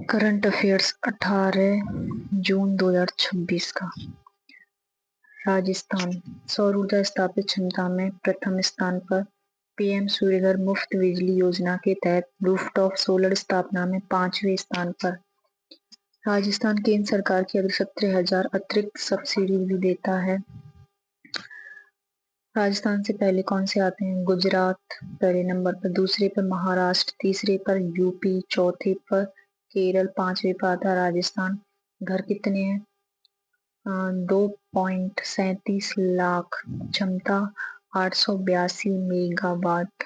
Current affairs 18 जून 2026 का। राजस्थान सौर ऊर्जा स्थापित क्षमता में प्रथम स्थान पर। पीएम सूर्यघर मुफ्त बिजली योजना के तहत रूफटॉप सोलर स्थापना में 5वें स्थान पर। राजस्थान केंद्र सरकार की 17,000 अतिरिक्त सब्सिडी भी देता है। राजस्थान से पहले कौन से आते हैं? गुजरात पहले नंबर पर, दूसरे पर महाराष्ट्र, तीसरे पर यूपी, चौथे पर केरल, 5वें पर आता है राजस्थान। घर कितने हैं? 2.37 लाख। क्षमता 882 मेगावाट।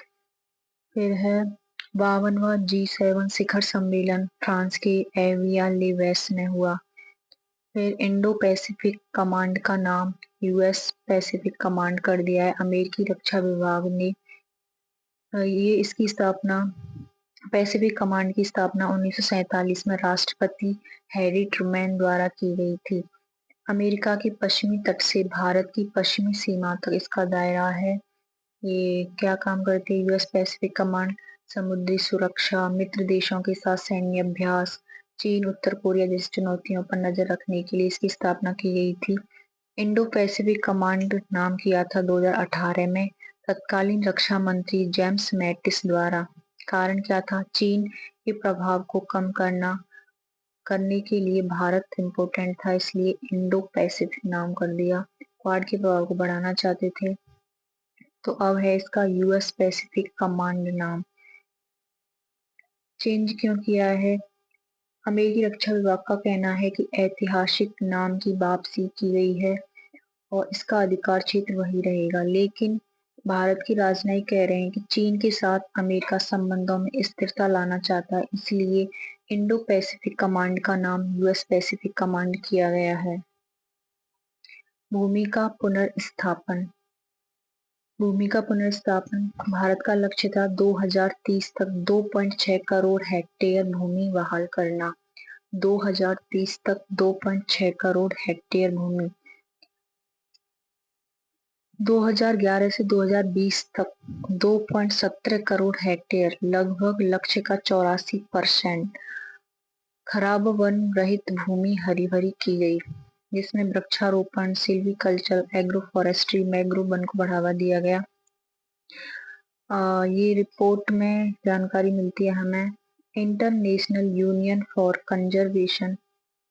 फिर है 52वां G7 शिखर सम्मेलन फ्रांस के एवियान-ले-वेस में हुआ। फिर इंडो पैसिफिक कमांड का नाम यूएस पैसिफिक कमांड कर दिया है अमेरिकी रक्षा विभाग ने। ये इसकी स्थापना पैसिफिक कमांड की स्थापना 1947 में राष्ट्रपति हैरी ट्रूमैन द्वारा की गई थी। अमेरिका के पश्चिमी तट से भारत की पश्चिमी सीमा तक इसका दायरा है। ये क्या काम करती है? यूएस पैसिफिक कमांड समुद्री सुरक्षा, मित्र देशों के साथ सैन्य अभ्यास, चीन, उत्तर कोरिया जैसी चुनौतियों पर नजर रखने के लिए इसकी स्थापना की गई थी। इंडो पैसिफिक कमांड नाम किया था 2018 में तत्कालीन रक्षा मंत्री जेम्स मैटिस द्वारा। कारण क्या था? चीन के प्रभाव को कम करने के लिए भारत इम्पोर्टेंट था, इसलिए इंडो पैसिफिक नाम कर दिया। क्वाड के प्रभाव को बढ़ाना चाहते थे, तो अब है इसका यूएस पैसिफिक कमांड नाम। चेंज क्यों किया है? अमेरिकी रक्षा विभाग का कहना है कि ऐतिहासिक नाम की वापसी की गई है और इसका अधिकार क्षेत्र वही रहेगा, लेकिन भारत की राजनयिक कह रहे हैं कि चीन के साथ अमेरिका संबंधों में स्थिरता लाना चाहता है, इसलिए इंडो पैसिफिक कमांड का नाम यूएस पैसिफिक कमांड किया गया है। भूमि का पुनर्स्थापन। भूमि का पुनर्स्थापन भारत का लक्ष्य था 2030 तक 2.6 करोड़ हेक्टेयर भूमि बहाल करना। 2030 तक 2.6 करोड़ हेक्टेयर भूमि। 2011 से 2020 तक 2.17 करोड़ हेक्टेयर, लगभग लक्ष्य का 84%। खराब वन रहित भूमि हरी भरी की गई, जिसमें वृक्षारोपण, silviculture, agro forestry, mangrove one को बढ़ावा दिया गया। ये रिपोर्ट में जानकारी मिलती है हमें International Union for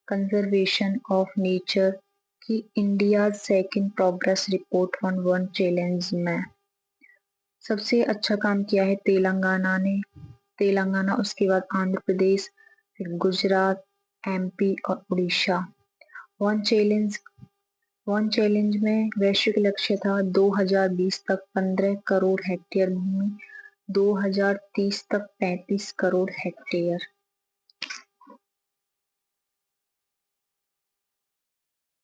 Conservation of Nature की India second progress report on Bonn challenge में। सबसे अच्छा काम किया है तेलंगाना ने। तेलंगाना, उसके बाद आंध्र प्रदेश, फिर गुजरात, एमपी और उड़ीसा। वन चैलेंज में वैश्विक लक्ष्य था 2020 तक 15 करोड़ हेक्टेयर भूमि, 2030 तक 35 करोड़ हेक्टेयर।